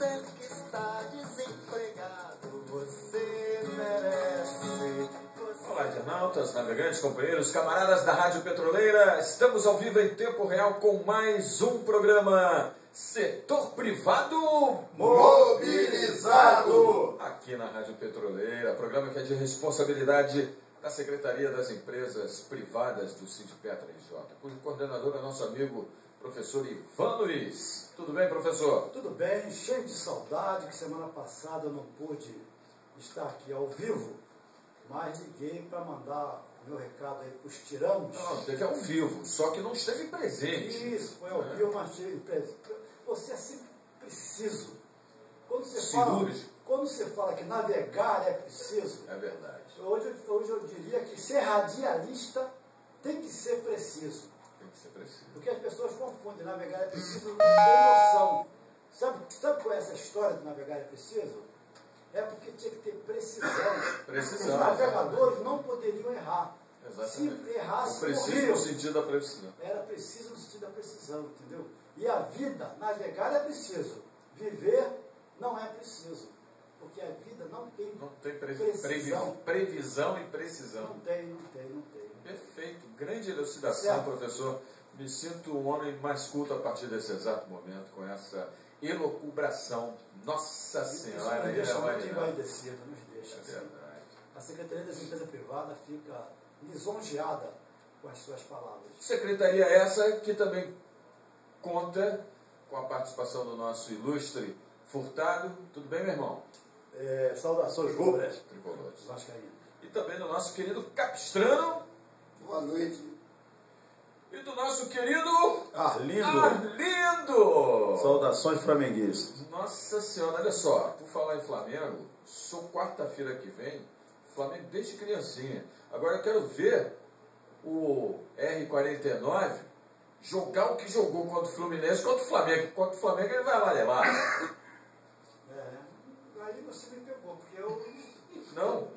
você que está desempregado, você merece. Olá, internautas, navegantes, companheiros, camaradas da Rádio Petroleira. Estamos ao vivo em tempo real com mais um programa Setor Privado Mobilizado. aqui na Rádio Petroleira, programa que é de responsabilidade da Secretaria das Empresas Privadas do Sindipetra RJ, cujo coordenador é nosso amigo professor Ivan Luiz. Tudo bem, professor? Tudo bem, cheio de saudade, que semana passada eu não pude estar aqui ao vivo, mas liguei para mandar meu recado aí para os tiranos. Não, teve ao vivo, só que não esteve presente. Isso, foi ao vivo, mas tive presente. Você é sempre preciso. Quando você fala que navegar é preciso, É verdade. hoje eu diria que ser radialista tem que ser preciso. Tem que ser preciso. Porque as pessoas confundem, navegar é preciso, tem noção. Sabe qual é essa história de navegar é preciso? É porque tinha que ter precisão. Precisão. Os navegadores não poderiam errar. Exatamente. Se errasse, Preciso morriam. no sentido da precisão. Era preciso no sentido da precisão, entendeu? E a vida, navegar é preciso. Viver não é preciso. Porque a vida não tem precisão. Previsão e precisão. Não tem. Perfeito. Grande elucidação, Certo. Professor. Me sinto um homem mais culto a partir desse exato momento, com essa elucubração. Nossa Senhora. Isso nos deixa muito né? envaidecido, nos deixa. É Assim. verdade. A Secretaria das Empresas Privadas fica lisonjeada com as suas palavras. Secretaria essa que também conta com a participação do nosso ilustre Furtado. Tudo bem, meu irmão? Saudações rubras, Tricolores. vascaíno. E também do nosso querido Capistrano. Boa noite. E do nosso querido Arlindo. Arlindo. Saudações flamenguistas. Nossa Senhora, olha só, por falar em Flamengo, sou quarta-feira que vem, Flamengo desde criancinha. Agora eu quero ver o R49 jogar o que jogou contra o Fluminense, contra o Flamengo. Contra o Flamengo ele vai lá levar. Aí você me pegou, porque eu Não?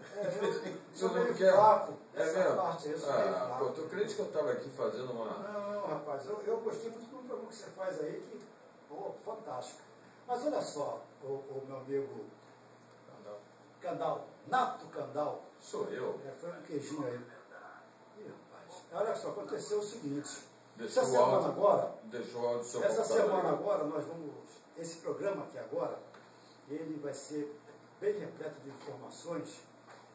sou Você não meio quer? fraco. É Essa mesmo? parte aí eu sou meio Ah, fraco. pô, tu acredita que eu estava aqui fazendo uma... Não, rapaz, eu gostei muito do programa que você faz aí, que, pô, fantástico. Mas olha só, o meu amigo Candal, Nato Candal, Sou eu. foi um queijinho aí. Ih, rapaz, olha só, aconteceu o seguinte, Deixou essa o semana áudio. agora, Deixou o áudio do seu essa computador semana aí. agora, nós vamos, esse programa aqui agora, ele vai ser bem repleto de informações,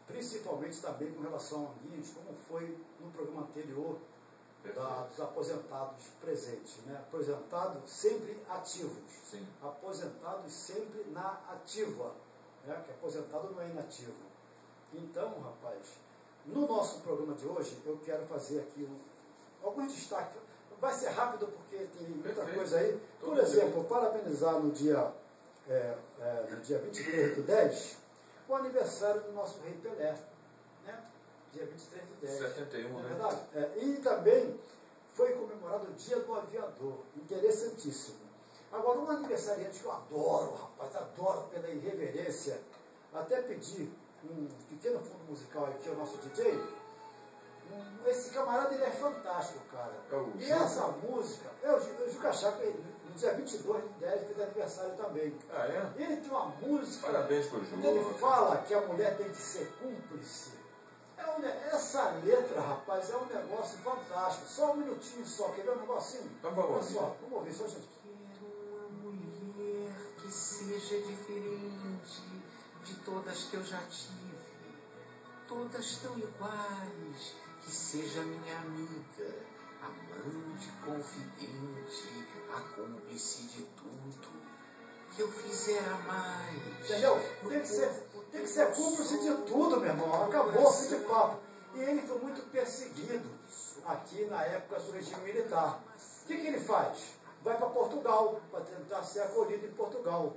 principalmente também com relação ao ambiente, como foi no programa anterior dos aposentados presentes, né? Aposentados sempre ativos, Sim. aposentados sempre na ativa, né? Que aposentado não é inativo. Então, rapaz, no nosso programa de hoje, eu quero fazer aqui alguns destaques. Vai ser rápido porque tem muita Perfeito. coisa aí. Por Todo exemplo, parabenizar no dia 23/10, o aniversário do nosso rei Pelé, né? Dia 23/10. 71, Não é né? verdade? E também foi comemorado o Dia do Aviador, interessantíssimo. Agora, um aniversariante que eu adoro, rapaz, adoro pela irreverência, até pedi um pequeno fundo musical aqui ao nosso DJ. Esse camarada, ele é fantástico, cara. É o E Juca? essa música, o Juca Chaco, no dia 22/10, fez aniversário também. Ah, é? Ele tem uma música, Parabéns pro onde ele Juca. fala que a mulher tem que ser cúmplice. Essa letra, rapaz, é um negócio fantástico. Só um minutinho só, quer ver um negocinho? Então vamos Olha ouvir. só, vamos ouvir, só gente. Quero uma mulher que seja diferente de todas que eu já tive, todas tão iguais, que seja minha amiga, amante, confidente, a cúmplice de tudo, que eu fizer a mais. Entendeu? Tem que ser cúmplice de tudo, meu irmão. Acabou, fim de papo. E ele foi muito perseguido aqui na época do regime militar. O que ele faz? Vai para Portugal, para tentar ser acolhido em Portugal.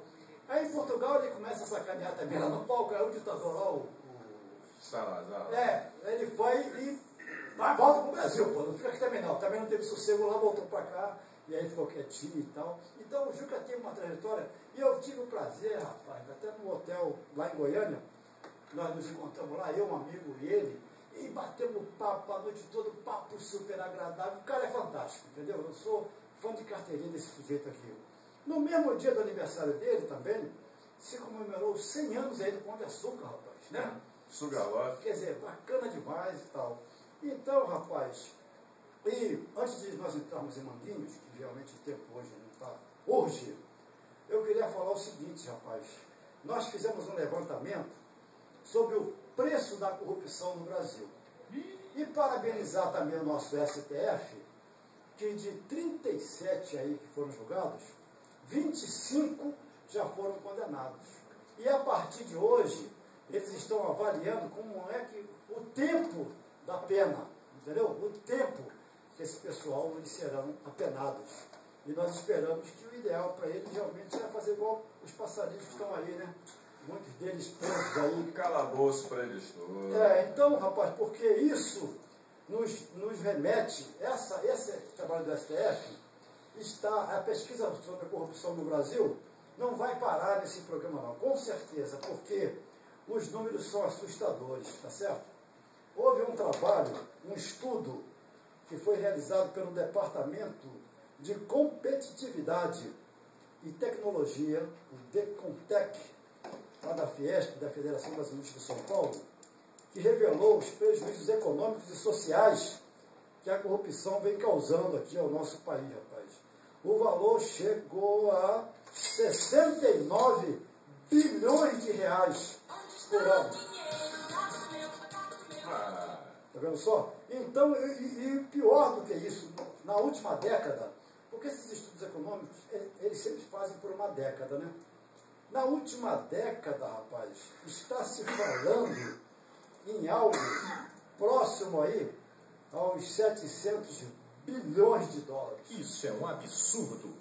Aí em Portugal ele começa a sacanear também lá no palco, é o ditador lá, Salazar. ele foi e volta para o Brasil, pô, não fica aqui também não. Também não teve sossego lá, voltou para cá, e aí ficou quietinho e tal. Então o Juca tem uma trajetória, e eu tive o prazer, rapaz, até no hotel lá em Goiânia, nós nos encontramos lá, eu, um amigo e ele, e batemos papo a noite toda, papo super agradável. O cara é fantástico, entendeu? Eu sou fã de carteirinha desse sujeito aqui. No mesmo dia do aniversário dele também, se comemorou 100 anos aí do Pão de Açúcar, rapaz, né? Sugarloaf. Quer dizer, bacana demais e tal. Então, rapaz, e antes de nós entrarmos em Manguinhos, que realmente o tempo hoje não está urge, eu queria falar o seguinte, rapaz. Nós fizemos um levantamento sobre o preço da corrupção no Brasil. E parabenizar também o nosso STF, que de 37 aí que foram julgados, 25 já foram condenados. E a partir de hoje, eles estão avaliando como é que o tempo da pena, entendeu? O tempo que esse pessoal eles serão apenados. E nós esperamos que o ideal para eles realmente é fazer igual os passarinhos que estão aí, né? Muitos deles presos aí. Calabouço para eles todos. Então, rapaz, porque isso nos remete, esse trabalho do STF, a pesquisa sobre a corrupção no Brasil não vai parar nesse programa não, com certeza, porque os números são assustadores, tá certo? Houve um trabalho, um estudo, que foi realizado pelo Departamento de Competitividade e Tecnologia, o DECONTEC, lá da Fiesp, da Federação das Indústrias de São Paulo, que revelou os prejuízos econômicos e sociais que a corrupção vem causando aqui ao nosso país, rapaz. O valor chegou a 69 bilhões de reais por ano. Tá vendo só? Então, e pior do que isso, na última década, porque esses estudos econômicos, eles sempre fazem por uma década, né? Na última década, rapaz, está se falando em algo próximo aí aos 700 bilhões de dólares. Isso é um absurdo.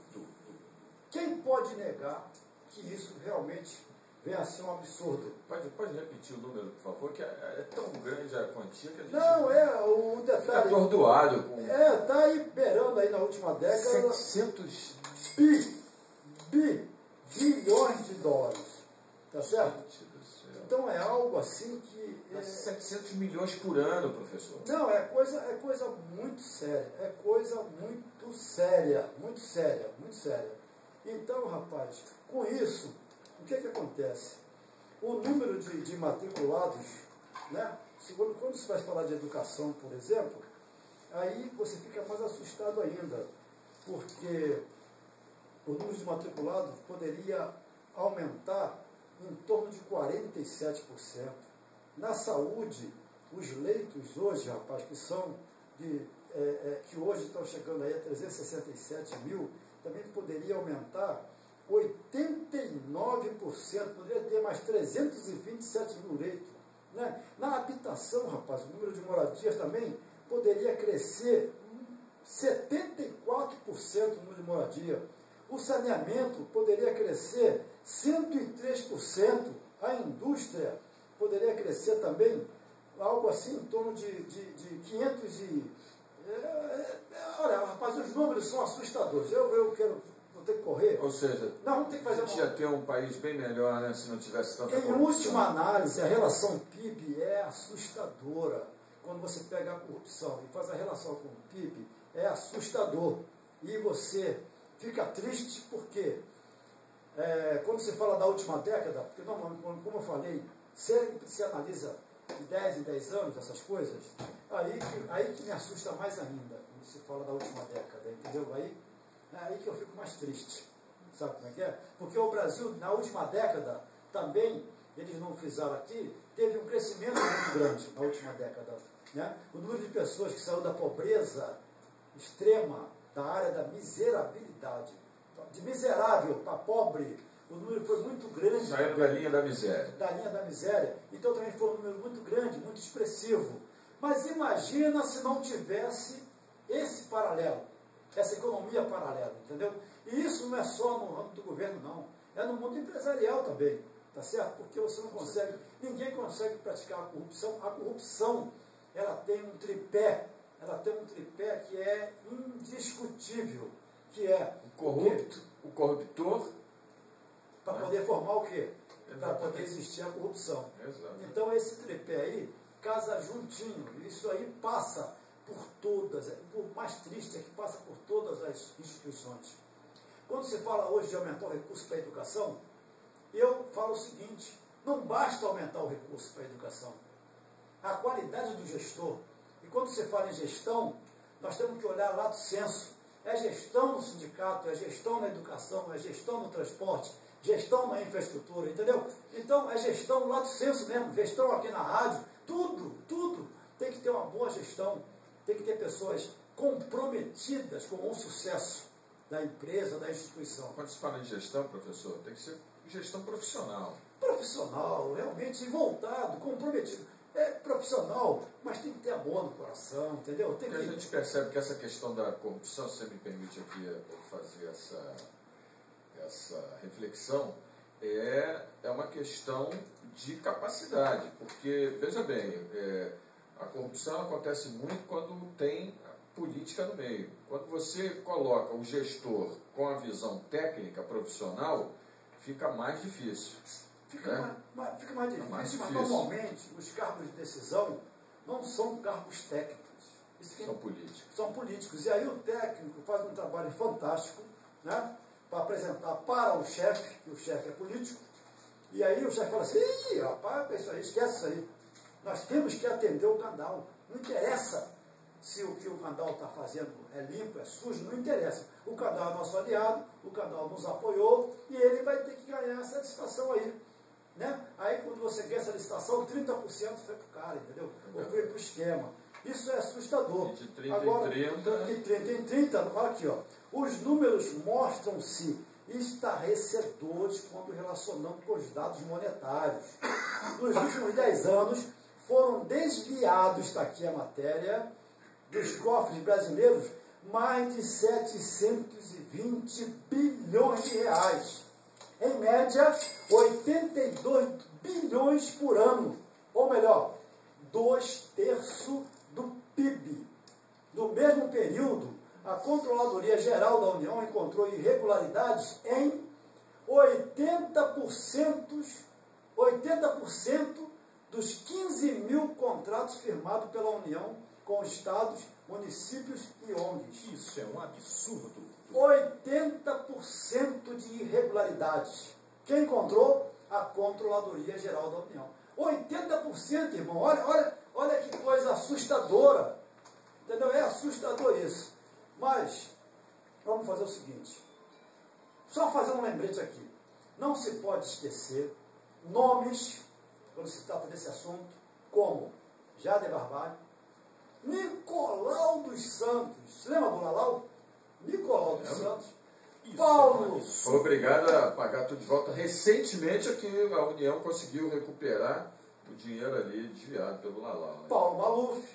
Quem pode negar que isso realmente vem a ser um absurdo? Pode repetir o número, por favor, que é tão grande a quantia que a gente Não, o fica detalhe... atordoado com Está aí beirando aí na última década 700 bilhões de dólares. Tá certo? Gente do céu. Então é algo assim que... 700 milhões por ano, professor. Não, é coisa muito séria. É coisa muito séria. Muito séria, muito séria. Então, rapaz, com isso, o que acontece? O número de matriculados, né? Segundo, quando você vai falar de educação, por exemplo, aí você fica mais assustado ainda, porque o número de matriculados poderia aumentar em torno de 47%. Na saúde, os leitos hoje, rapaz, que são que hoje estão chegando aí a 367 mil, também poderia aumentar 89%, poderia ter mais 327 mil leitos. Né? Na habitação, rapaz, o número de moradias também poderia crescer 74% no número de moradia. O saneamento poderia crescer 103%. A indústria poderia crescer também algo assim em torno de 500 e... olha, rapaz, os números são assustadores. Vou ter que correr. Ou seja, nós vamos ter que fazer a gente ia ter um país bem melhor, né, se não tivesse tanta Em corrupção. última análise, a relação PIB é assustadora. Quando você pega a corrupção e faz a relação com o PIB, é assustador. E você fica triste porque quando se fala da última década, porque normalmente, como eu falei, sempre se analisa de 10 em 10 anos essas coisas, aí que me assusta mais ainda, quando se fala da última década, entendeu? Aí que eu fico mais triste. Sabe como é que é? Porque o Brasil, na última década, também, eles não frisaram aqui, teve um crescimento muito grande na última década. Né? O número de pessoas que saiu da pobreza extrema, da área da miserabilidade, de miserável para pobre, o número foi muito grande. Saindo da linha da miséria. Da linha da miséria. Então também foi um número muito grande, muito expressivo. Mas imagina se não tivesse esse paralelo, essa economia paralela, entendeu? E isso não é só no ramo do governo, não. É no mundo empresarial também, tá certo? Porque você não consegue, ninguém consegue praticar a corrupção. A corrupção, ela tem um tripé que é indiscutível, que é O corruptor. para poder formar o quê? Para poder existir a corrupção. Exato. Então esse tripé aí casa juntinho. Isso aí passa por todas, por mais triste é que passa por todas as instituições. quando se fala hoje de aumentar o recurso para a educação, eu falo o seguinte, não basta aumentar o recurso para a educação. A qualidade do gestor, e quando se fala em gestão, nós temos que olhar lá do senso. É gestão no sindicato, é gestão na educação, é gestão no transporte, gestão na infraestrutura, entendeu? Então, é gestão lá do senso mesmo, gestão aqui na rádio, tudo tem que ter uma boa gestão, tem que ter pessoas comprometidas com o sucesso da empresa, da instituição. Quando se fala em gestão, professor, tem que ser gestão profissional. Profissional, realmente voltado, comprometido. É profissional, mas tem que ter amor no coração, entendeu? Tem Porque que... a gente percebe que essa questão da corrupção, se você me permite aqui fazer essa reflexão, é uma questão de capacidade, porque, veja bem, a corrupção acontece muito quando tem política no meio. Quando você coloca o gestor com a visão técnica, profissional, fica mais difícil. Fica mais difícil, mas normalmente os cargos de decisão não são cargos técnicos. São políticos. São políticos. E aí o técnico faz um trabalho fantástico, né, para apresentar para o chefe, que o chefe é político, e aí o chefe fala assim, ih, rapaz, isso aí, esquece isso aí. Nós temos que atender o Candal. Não interessa se o que o Candal está fazendo é limpo, é sujo, não interessa. O Candal é nosso aliado, o Candal nos apoiou, e ele vai ter que ganhar essa licitação aí. Né? Aí quando você ganha essa licitação, 30% foi para o cara, entendeu? Ou foi para o esquema. Isso é assustador. De 30 Agora, em 30. De 30 em 30, olha aqui, ó. Os números mostram-se estarrecedores quando relacionamos com os dados monetários. Nos últimos 10 anos, foram desviados, está aqui a matéria, dos cofres brasileiros, mais de 720 bilhões de reais. Em média, 82 bilhões por ano. Ou melhor, 2/3 do PIB. No mesmo período, a Controladoria Geral da União encontrou irregularidades em 80% dos 15 mil contratos firmados pela União com estados, municípios e ONGs. Isso é um absurdo. 80% de irregularidades. Quem encontrou? A Controladoria Geral da União. 80%, irmão. Olha que coisa assustadora. Entendeu? É assustador isso. Mas, vamos fazer o seguinte. Só fazer um lembrete aqui. Não se pode esquecer nomes, quando se trata desse assunto, como Jader Barbalho, Nicolau dos Santos. Lembra do Lalau? Nicolau dos Santos. Paulo. Foi obrigado a pagar tudo de volta. Recentemente aqui a União conseguiu recuperar o dinheiro ali desviado pelo Lalau. Né? Paulo Maluf,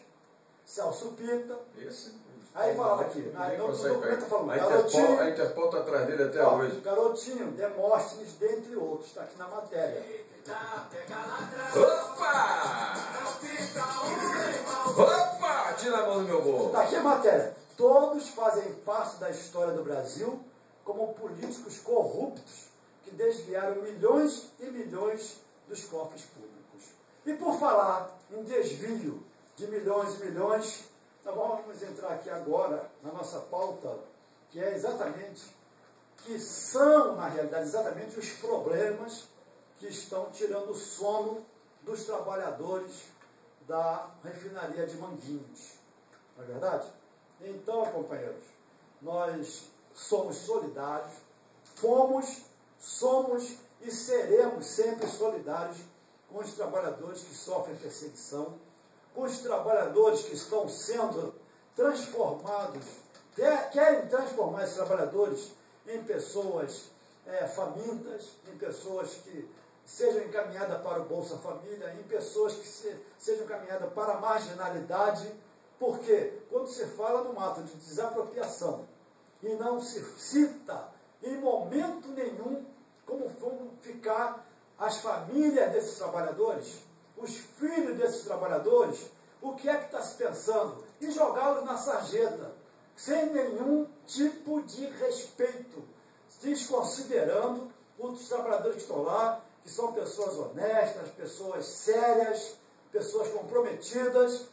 Celso Pita. Esse. Aí falava aqui, Ninguém no consegue documento pegar. falando, A Interpol está atrás dele até hoje. Garotinho, Demóstenes, dentre outros, está aqui na matéria. Opa! Tira a mão do meu bolo. Está aqui a matéria. Todos fazem parte da história do Brasil como políticos corruptos que desviaram milhões e milhões dos cofres públicos. E por falar em desvio de milhões e milhões, nós vamos entrar aqui agora na nossa pauta, que é exatamente, que são, na realidade, exatamente os problemas que estão tirando o sono dos trabalhadores da refinaria de Manguinhos. Não é verdade? Então, companheiros, nós somos solidários, fomos, somos e seremos sempre solidários com os trabalhadores que sofrem perseguição, com os trabalhadores que estão sendo transformados, querem transformar esses trabalhadores em pessoas famintas, em pessoas que sejam encaminhadas para o Bolsa Família, em pessoas que sejam encaminhadas para a marginalidade, porque quando se fala num ato de desapropriação e não se cita em momento nenhum como vão ficar as famílias desses trabalhadores, os filhos desses trabalhadores, o que é que está se pensando? E jogá-los na sarjeta, sem nenhum tipo de respeito, desconsiderando os trabalhadores que estão lá, que são pessoas honestas, pessoas sérias, pessoas comprometidas.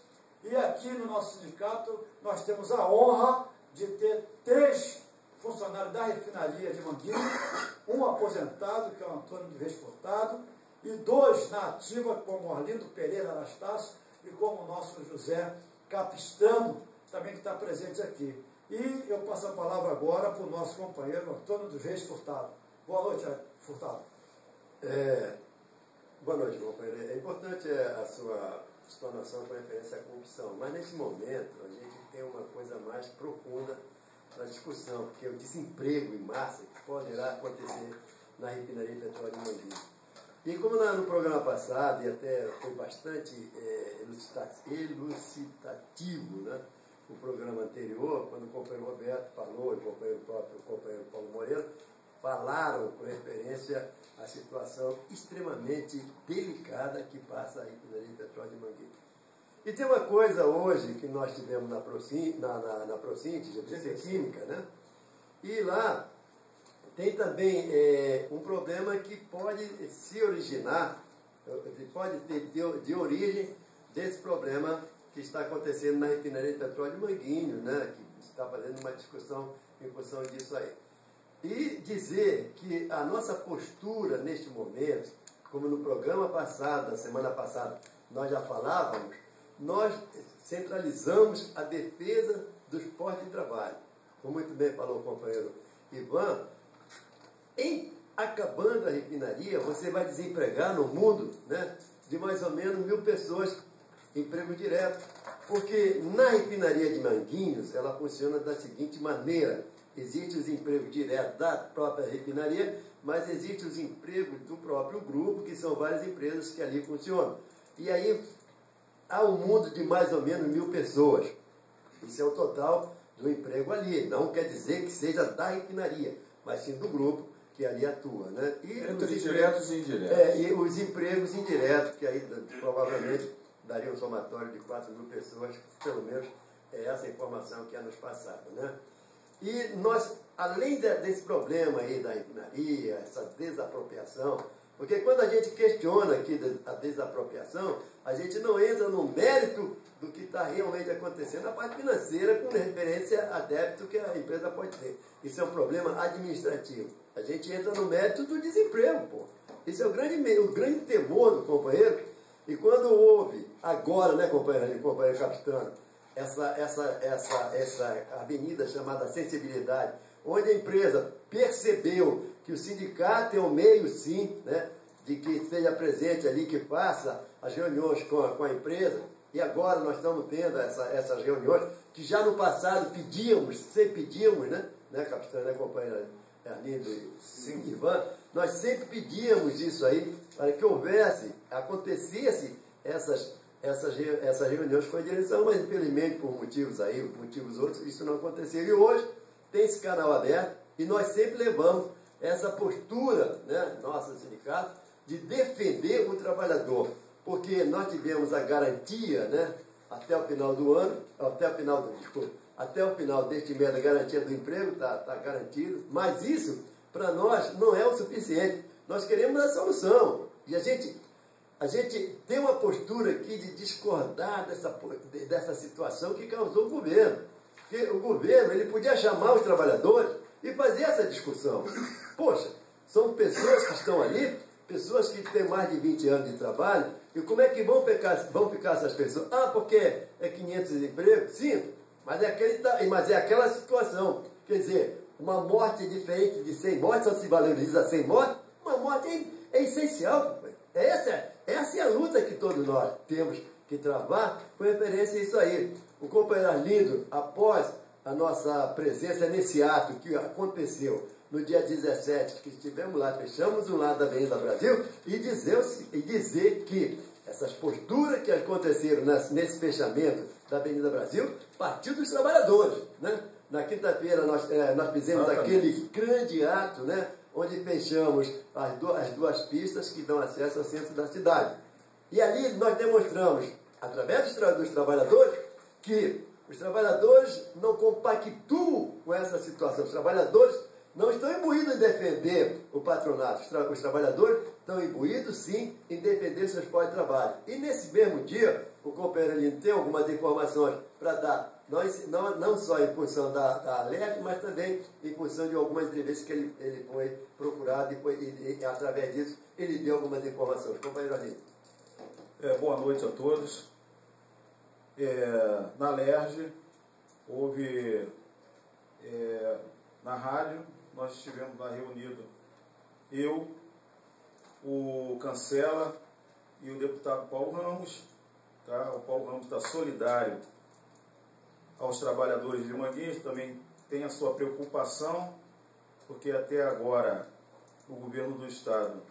E aqui no nosso sindicato nós temos a honra de ter 3 funcionário da refinaria de Manguinhos, um aposentado, que é o Antônio de Reis Furtado, e 2 na ativa, como Arlindo Pereira Anastácio e como o nosso José Capistrano, também que está presente aqui. E eu passo a palavra agora para o nosso companheiro Antônio dos Reis Furtado. Boa noite, Furtado. Boa noite, companheiro. É importante a sua explanação com referência à corrupção, mas nesse momento a gente tem uma coisa mais profunda na discussão, que é o desemprego em massa que poderá acontecer na refinaria de petróleo de Manguinhos. E como no programa passado, e até foi bastante elucidativo, né, o programa anterior, quando o companheiro Roberto falou, e o próprio companheiro Paulo Moreira, falaram com referência à situação extremamente delicada que passa a refinaria de petróleo de Manguinhos. E tem uma coisa hoje que nós tivemos na Procint, GBC Química, né? E lá tem também um problema que pode se originar, pode ter de origem desse problema que está acontecendo na refinaria de petróleo de Manguinhos, né? Que está fazendo uma discussão em função disso aí. E dizer que a nossa postura neste momento, como no programa passado, da semana passada, nós já falávamos, nós centralizamos a defesa dos postos de trabalho. Como muito bem falou o companheiro Ivan, em acabando a refinaria, você vai desempregar no mundo, né, de mais ou menos 1.000 pessoas, emprego direto. Porque na refinaria de Manguinhos, ela funciona da seguinte maneira: existe os empregos diretos da própria refinaria, mas existe os empregos do próprio grupo, que são várias empresas que ali funcionam. E aí há um mundo de mais ou menos 1.000 pessoas. Isso é o total do emprego ali. Não quer dizer que seja da refinaria, mas sim do grupo que ali atua, né? E entre diretos e indiretos. E os empregos indiretos, que aí provavelmente daria um somatório de 4.000 pessoas, pelo menos é essa informação que é nos passada, né? E nós, além desse problema aí da refinaria, essa desapropriação, porque quando a gente questiona aqui a desapropriação, a gente não entra no mérito do que está realmente acontecendo na parte financeira com referência a débito que a empresa pode ter. Isso é um problema administrativo. A gente entra no mérito do desemprego, pô. Isso é o grande temor do companheiro. E quando houve, agora, né, companheiro Capistrano, essa avenida chamada Sensibilidade, onde a empresa percebeu que o sindicato é o meio, sim, né, de que esteja presente ali, que faça as reuniões com a empresa, e agora nós estamos tendo essas reuniões, que já no passado sempre pedíamos, né, Capistrano, né, companheiro Arlindo e Ivan, nós sempre pedíamos isso aí, para que acontecesse essas reuniões com a direção, mas infelizmente por motivos outros, isso não aconteceu. E hoje tem esse canal aberto e nós sempre levamos essa postura, né, nosso sindicato, de defender o trabalhador, porque nós tivemos a garantia, né, até o final deste mês, a garantia do emprego está garantido, mas isso para nós não é o suficiente. Nós queremos a solução. E a gente tem uma postura aqui de discordar dessa situação que causou o governo. Porque o governo ele podia chamar os trabalhadores e fazer essa discussão. Poxa, são pessoas que estão ali, pessoas que têm mais de 20 anos de trabalho, e como é que vão ficar essas pessoas? Ah, porque é 500 empregos? Sim, mas é aquela situação. Quer dizer, uma morte diferente de 100 mortes, só se valoriza 100 mortes, uma morte é essencial. Essa é a luta que todos nós temos que travar com referência a isso aí. O companheiro Arlindo, após a nossa presença nesse ato que aconteceu no dia 17, que estivemos lá, fechamos um lado da Avenida Brasil, e dizer que essas posturas que aconteceram nesse fechamento da Avenida Brasil partiu dos trabalhadores, né? Na quinta-feira nós fizemos aquele grande ato, né, onde fechamos as duas pistas que dão acesso ao centro da cidade. E ali nós demonstramos, através dos trabalhadores, que os trabalhadores não compactuam com essa situação. Os trabalhadores não estão imbuídos em defender o patronato. Os trabalhadores estão imbuídos, sim, em defender seus postos de trabalho. E nesse mesmo dia, o companheiro ali tem algumas informações para dar não só em função da Alerj, mas também em função de algumas entrevistas que ele foi procurado e através disso ele deu algumas informações. Companheiro Ali. Boa noite a todos. Na Alerj, houve, na rádio, nós estivemos lá reunidos, eu, o Cancela e o deputado Paulo Ramos. Tá? O Paulo Ramos está solidário aos trabalhadores de Manguinhos, também tem a sua preocupação, porque até agora o governo do Estado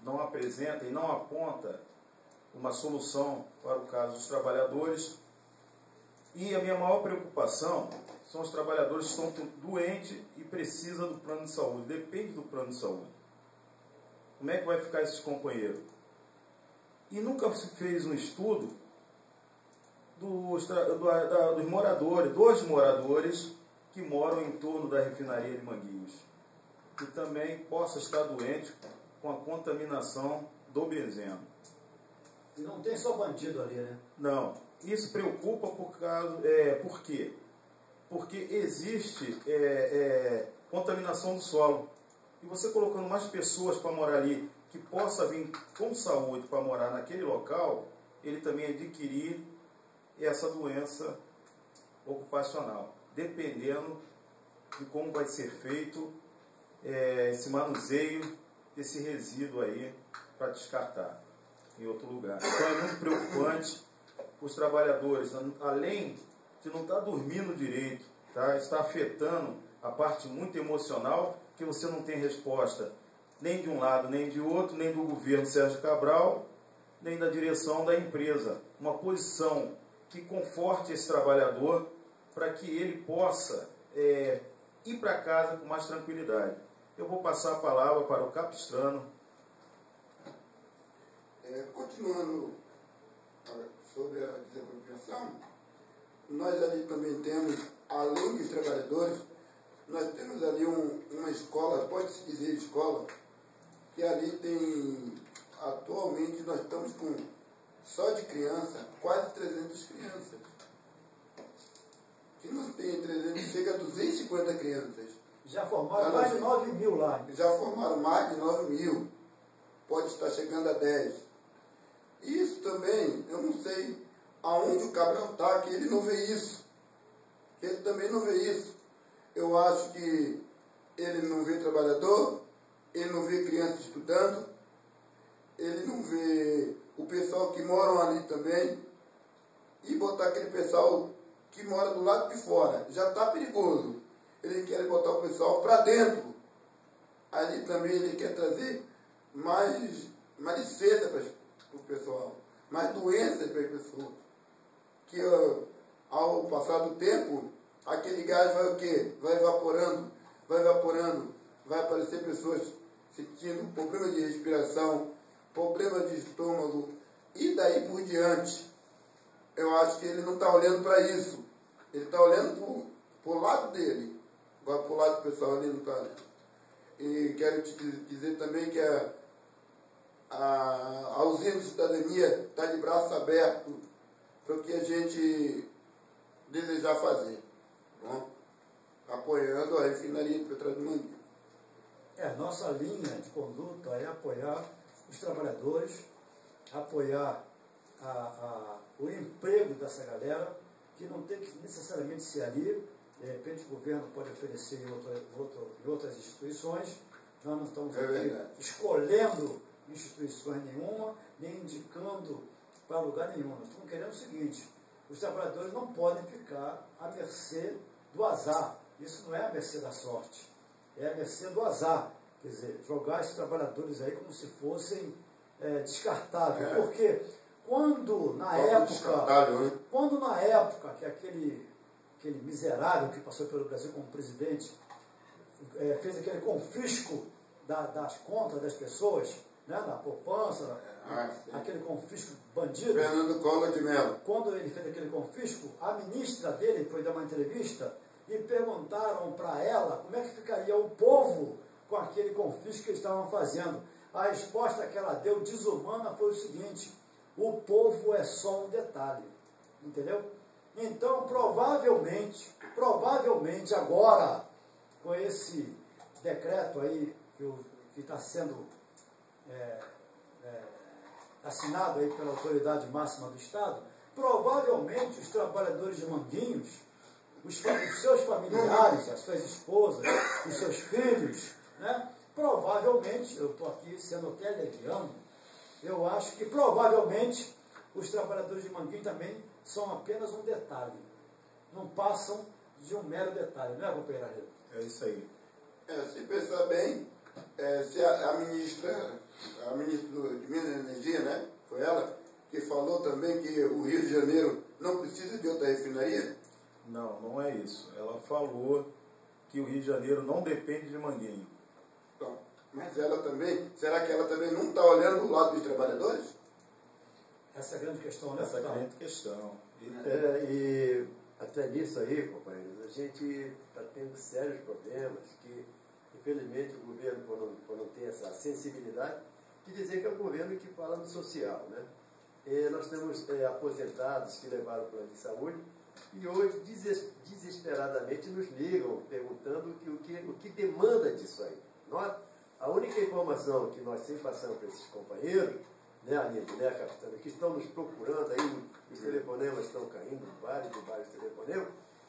não apresenta e não aponta uma solução para o caso dos trabalhadores. E a minha maior preocupação são os trabalhadores que estão doentes e precisam do plano de saúde, depende do plano de saúde. Como é que vai ficar esses companheiros? E nunca se fez um estudo dos moradores, dos moradores que moram em torno da refinaria de Manguinhos, que também possa estar doente com a contaminação do benzeno. E não tem só bandido ali, né? Não. Isso preocupa por quê? Porque existe contaminação do solo. E você colocando mais pessoas para morar ali, que possa vir com saúde para morar naquele local, ele também adquirir essa doença ocupacional, dependendo de como vai ser feito esse manuseio desse resíduo aí para descartar em outro lugar. Então é muito preocupante. Os trabalhadores, além de não estar dormindo direito, tá? Está afetando a parte muito emocional, que você não tem resposta nem de um lado, nem de outro, nem do governo Sérgio Cabral, nem da direção da empresa. Uma posição que conforte esse trabalhador para que ele possa ir para casa com mais tranquilidade. Eu vou passar a palavra para o Capistrano. Continuando sobre a desapropriação, nós ali também temos, além dos trabalhadores, nós temos ali uma escola, pode-se dizer escola, que ali tem, atualmente nós estamos com, só de criança, quase 300 crianças. Que nós tem 300, chega a 250 crianças. Já formaram mais de 9 mil lá. Já formaram mais de 9 mil. Pode estar chegando a 10. Isso também, eu não sei aonde o Cabral está, que ele não vê isso. Que ele também não vê isso. Eu acho que ele não vê trabalhador, ele não vê criança estudando, ele não vê o pessoal que moram ali também, e botar aquele pessoal que mora do lado de fora. Já está perigoso. Ele quer botar o pessoal para dentro. Ali também ele quer trazer mais licença para o pessoal, mais doenças para as pessoas. Que ao passar do tempo, aquele gás vai o quê? Vai evaporando, vai aparecer pessoas sentindo problema de respiração, problema de estômago, e daí por diante. Eu acho que ele não está olhando para isso. Ele está olhando para o lado dele. Agora para o lado do pessoal ali não está olhando. E quero te dizer também que a usina de cidadania está de braços abertos para o que a gente desejar fazer. Bom, apoiando a refinaria de Petróleo de Manguinhos. Nossa linha de conduta é apoiar os trabalhadores, apoiar o emprego dessa galera, que não tem que necessariamente ser ali. De repente o governo pode oferecer em outras instituições. Nós não estamos aqui escolhendo instituições nenhuma, nem indicando para lugar nenhum. Nós estamos querendo o seguinte: os trabalhadores não podem ficar à mercê do azar. Isso não é a mercê da sorte, é a mercê do azar. Quer dizer, jogar esses trabalhadores aí como se fossem descartáveis. Porque quando na época que aquele miserável que passou pelo Brasil como presidente fez aquele confisco das contas das pessoas, né, da poupança, aquele confisco bandido. Fernando Collor de Mello. Quando ele fez aquele confisco, a ministra dele foi dar uma entrevista e perguntaram para ela como é que ficaria o povo com aquele confisco que eles estavam fazendo. A resposta que ela deu, desumana, foi o seguinte: o povo é só um detalhe. Entendeu? Então, provavelmente agora, com esse decreto aí que está sendo assinado aí pela autoridade máxima do Estado, provavelmente os trabalhadores de Manguinhos, os seus familiares, as suas esposas, os seus filhos, né? Provavelmente, eu estou aqui sendo até leviano, eu acho que provavelmente os trabalhadores de Manguinhos também são apenas um detalhe, não passam de um mero detalhe, não é, companheira Rita? É isso aí. Se pensar bem, se a ministra de Minas e Energia, né, foi ela que falou também que o Rio de Janeiro não precisa de outra refinaria? Não, não é isso. Ela falou que o Rio de Janeiro não depende de Manguinho. Então, mas ela também, será que ela também não está olhando do lado dos trabalhadores? Essa é a grande questão, né? Essa é a grande questão. E até nisso aí, companheiros, a gente está tendo sérios problemas que, infelizmente, o governo, por não ter essa sensibilidade, de dizer que é o governo que fala no social, né? Nós temos aposentados que levaram o plano de saúde e hoje desesperadamente nos ligam perguntando o que demanda disso aí. A única informação que nós sempre passamos para esses companheiros, né, Aline, né, capitana, que estão nos procurando aí, os telefonemas estão caindo, vários telefonemas,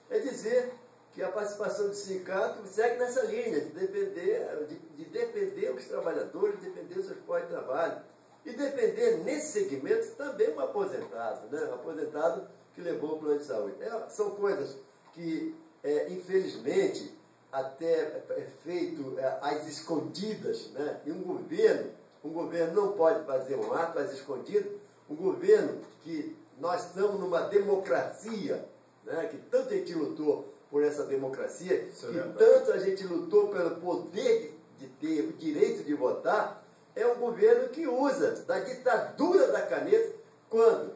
é dizer que a participação do sindicato segue nessa linha de defender os trabalhadores, defender os seus postos de trabalho. E defender nesse segmento também um aposentado, né? Um aposentado que levou o plano de saúde. São coisas que, infelizmente, até é feito às escondidas, né? E um governo não pode fazer um ato às escondidas, um governo que nós estamos numa democracia, né? Que tanto a gente lutou por essa democracia, tanto a gente lutou pelo poder de ter o direito de votar, é um governo que usa da ditadura da caneta, quando,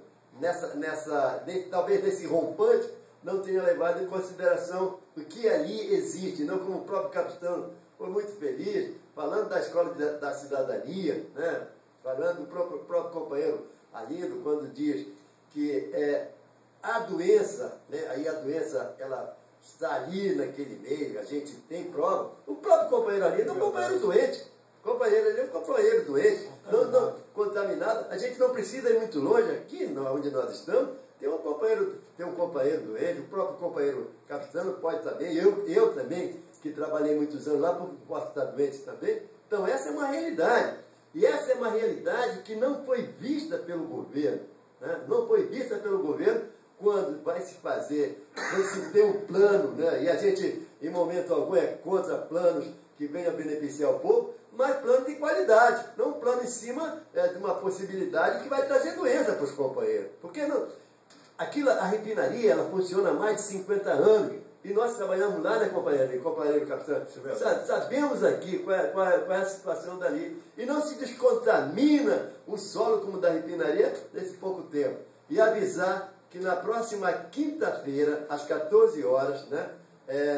talvez nesse rompante, não tenha levado em consideração o que ali existe, não como o próprio capitão foi muito feliz, falando da escola da cidadania, né? Falando do próprio companheiro Alindo, quando diz que a doença, né? Aí a doença, ela está ali naquele meio, a gente tem prova. O próprio companheiro Alindo é um companheiro doente. Companheiro ali é um companheiro doente, não contaminado. A gente não precisa ir muito longe, aqui onde nós estamos, tem um companheiro doente, o próprio companheiro capitão pode também, eu também, que trabalhei muitos anos lá, posso estar doente também. Então essa é uma realidade. E essa é uma realidade que não foi vista pelo governo, né? Não foi vista pelo governo quando vai se fazer, quando se tem um plano, né? E a gente, em momento algum, é contra planos que venham a beneficiar o povo, mas plano de qualidade, não um plano em cima de uma possibilidade que vai trazer doença para os companheiros. Porque a refinaria, ela funciona há mais de 50 anos, e nós trabalhamos lá, né, companheiro capitão? Sabemos aqui qual é a situação dali. E não se descontamina o solo como da refinaria nesse pouco tempo. E avisar que na próxima quinta-feira, às 14 horas, né,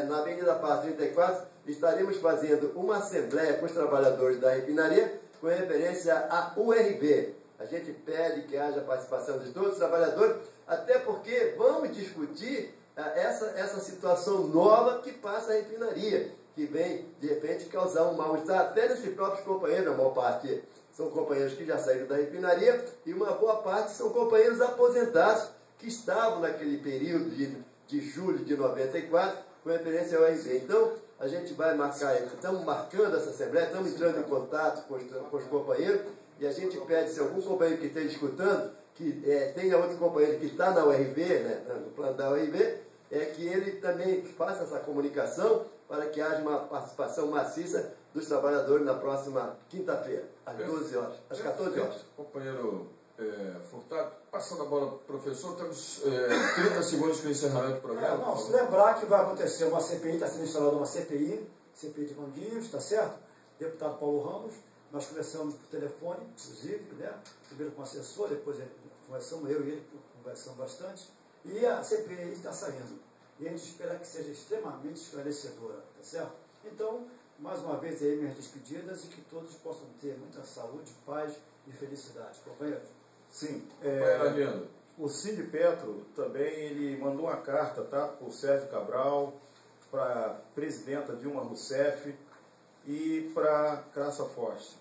na Avenida Paz 34, estaremos fazendo uma assembleia com os trabalhadores da refinaria com referência à URB. A gente pede que haja participação de todos os trabalhadores, até porque vamos discutir essa situação nova que passa a refinaria, que vem, de repente, causar um mal-estar até nesses próprios companheiros. A maior parte são companheiros que já saíram da refinaria e uma boa parte são companheiros aposentados que estavam naquele período de julho de 94, com referência ao URB. Então, a gente vai marcar, estamos marcando essa assembleia, estamos entrando em contato com os companheiros, e a gente pede, se algum companheiro que esteja escutando, que tenha outro companheiro que está na URB, né, no plano da URB, que ele também faça essa comunicação para que haja uma participação maciça dos trabalhadores na próxima quinta-feira, às 12 horas, às 14 horas. Companheiro Furtado, passando a bola para o professor, temos 30 segundos para o encerramento do programa. Se lembrar que vai acontecer uma CPI, está sendo instalada uma CPI de Manguinhos, está certo? Deputado Paulo Ramos, nós conversamos por telefone, inclusive, né? Primeiro com o assessor, depois conversamos, eu e ele conversamos bastante, e a CPI está saindo. E a gente espera que seja extremamente esclarecedora, tá certo? Então, mais uma vez aí minhas despedidas e que todos possam ter muita saúde, paz e felicidade. Companheiros? Sim. O Sindipetro também ele mandou uma carta, tá, para o Sérgio Cabral, para a presidenta Dilma Rousseff e para Graça Forte.